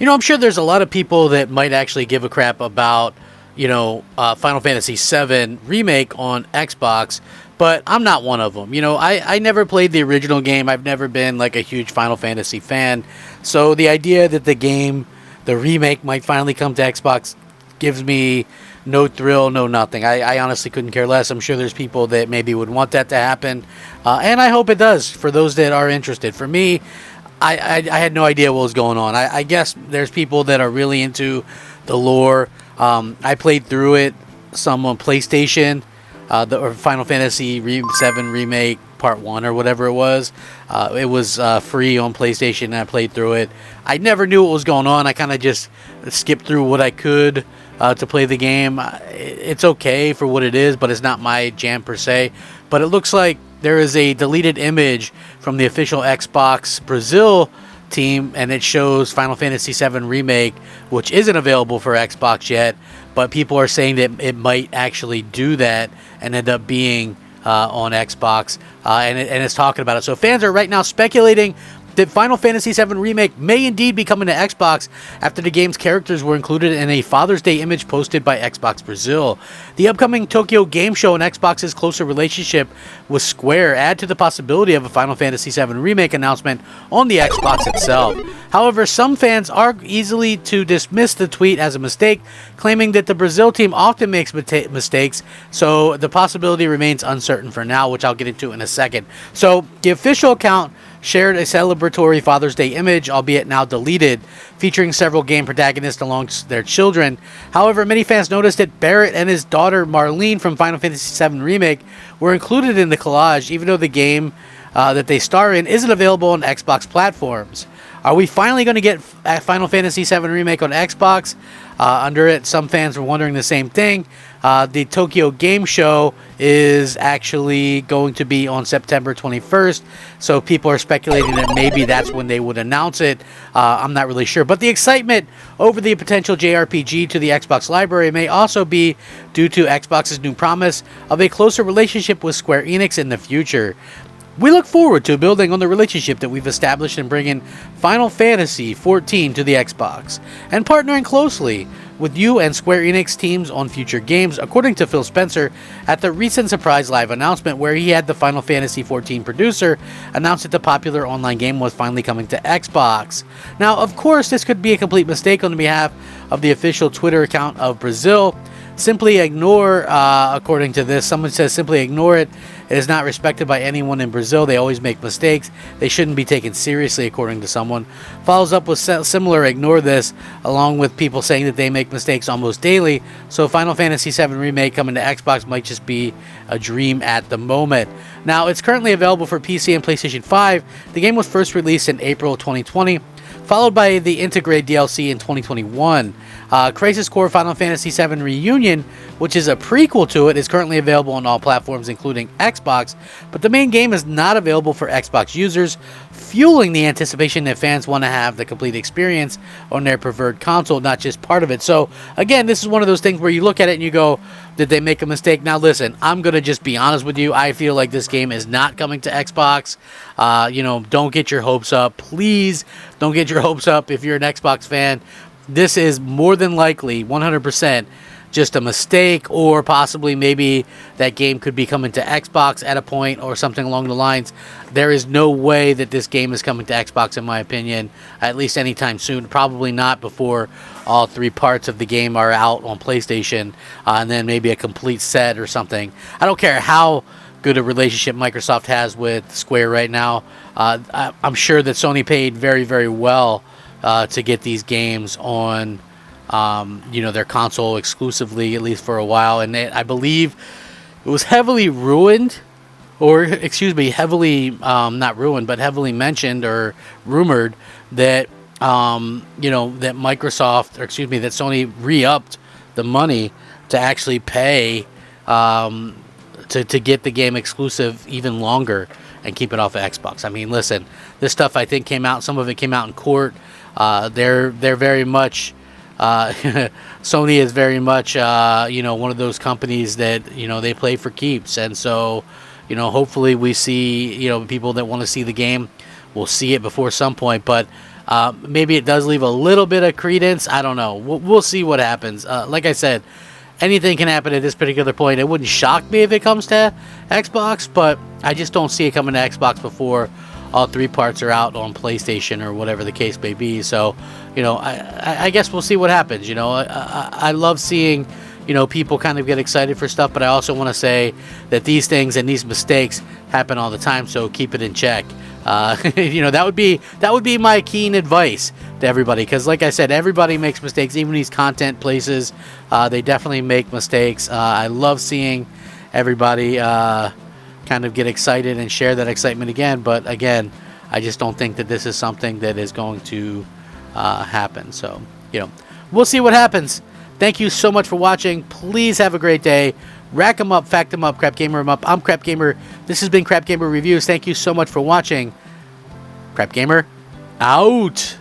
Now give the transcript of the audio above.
I'm sure there's a lot of people that might actually give a crap about, Final Fantasy VII Remake on Xbox, but I'm not one of them. I never played the original game. I've never been like a huge Final Fantasy fan. So the idea that the remake might finally come to Xbox gives me no thrill, no nothing. I honestly couldn't care less. I'm sure there's people that maybe would want that to happen. And I hope it does for those that are interested. For me, I had no idea what was going on. I guess there's people that are really into the lore. I played through it some on PlayStation, or Final Fantasy VII Remake Part 1 or whatever it was. It was free on PlayStation, and I played through it. I never knew what was going on. I kind of just skipped through what I could to play the game. It's okay for what it is, but it's not my jam per se. But it looks like there is a deleted image from the official Xbox Brazil team, and it shows Final Fantasy VII Remake, which isn't available for Xbox yet, but people are saying that it might actually do that and end up being on Xbox, and it's talking about it. So fans are right now speculating that Final Fantasy VII Remake may indeed be coming to Xbox after the game's characters were included in a Father's Day image posted by Xbox Brazil. The upcoming Tokyo Game Show and Xbox's closer relationship with Square add to the possibility of a Final Fantasy VII Remake announcement on the Xbox itself. However, some fans are easily to dismiss the tweet as a mistake, claiming that the Brazil team often makes mistakes, so the possibility remains uncertain for now, which I'll get into in a second. So, the official account shared a celebratory Father's Day image, albeit now deleted, featuring several game protagonists amongst their children. However, many fans noticed that Barrett and his daughter Marlene from Final Fantasy VII Remake were included in the collage, even though the game that they star in isn't available on Xbox platforms. Are we finally going to get Final Fantasy VII Remake on Xbox? Under it, some fans were wondering the same thing. The Tokyo Game Show is actually going to be on September 21st, so people are speculating that maybe that's when they would announce it. I'm not really sure. But the excitement over the potential JRPG to the Xbox library may also be due to Xbox's new promise of a closer relationship with Square Enix in the future. We look forward to building on the relationship that we've established in bringing Final Fantasy XIV to the Xbox, and partnering closely with you and Square Enix teams on future games, according to Phil Spencer at the recent surprise live announcement where he had the Final Fantasy XIV producer announce that the popular online game was finally coming to Xbox. Now, of course, this could be a complete mistake on behalf of the official Twitter account of Brazil. Simply ignore, according to this, someone says simply ignore it. It is not respected by anyone in Brazil. They always make mistakes. They shouldn't be taken seriously, according to someone. Follows up with similar ignore this, along with people saying that they make mistakes almost daily. So Final Fantasy VII Remake coming to Xbox might just be a dream at the moment. Now, it's currently available for PC and PlayStation 5. The game was first released in April 2020, followed by the integrated DLC in 2021. Crisis Core Final Fantasy VII Reunion, which is a prequel to it, is currently available on all platforms, including Xbox, but the main game is not available for Xbox users, fueling the anticipation that fans want to have the complete experience on their preferred console, not just part of it. So, again, this is one of those things where you look at it and you go, did they make a mistake? Now, listen, I'm going to just be honest with you. I feel like this game is not coming to Xbox. Don't get your hopes up. Please don't get your hopes up if you're an Xbox fan. This is more than likely 100% just a mistake, or possibly maybe that game could be coming to Xbox at a point or something along the lines. There is no way that this game is coming to Xbox, in my opinion, at least anytime soon. Probably not before all three parts of the game are out on PlayStation, and then maybe a complete set or something. I don't care how good a relationship Microsoft has with Square right now. I'm sure that Sony paid very, very well to get these games on their console exclusively, at least for a while. And I believe it was heavily ruined, or heavily not ruined, but heavily mentioned or rumored that that Microsoft, or that Sony re-upped the money to actually pay to get the game exclusive even longer and keep it off of Xbox. I mean, listen, this stuff I think came out. Some of it came out in court. They're very much. Sony is very much one of those companies that they play for keeps, and so hopefully we see people that want to see the game will see it before some point. But Maybe it does leave a little bit of credence. I don't know. We'll see what happens. Like I said, anything can happen at this particular point. It wouldn't shock me if it comes to Xbox, but I just don't see it coming to Xbox before all 3 parts are out on PlayStation or whatever the case may be. So, I guess we'll see what happens. I love seeing, people kind of get excited for stuff, but I also want to say that these things and these mistakes happen all the time, so keep it in check. That would be my keen advice to everybody, because like I said, everybody makes mistakes. Even these content places, they definitely make mistakes. I love seeing everybody kind of get excited and share that excitement again, but again, I just don't think that this is something that is going to happen. So we'll see what happens. Thank you so much for watching. Please have a great day. Rack 'em up, fact 'em up, Crap Gamer 'em up. I'm Crap Gamer. This has been Crap Gamer Reviews. Thank you so much for watching. Crap Gamer, out.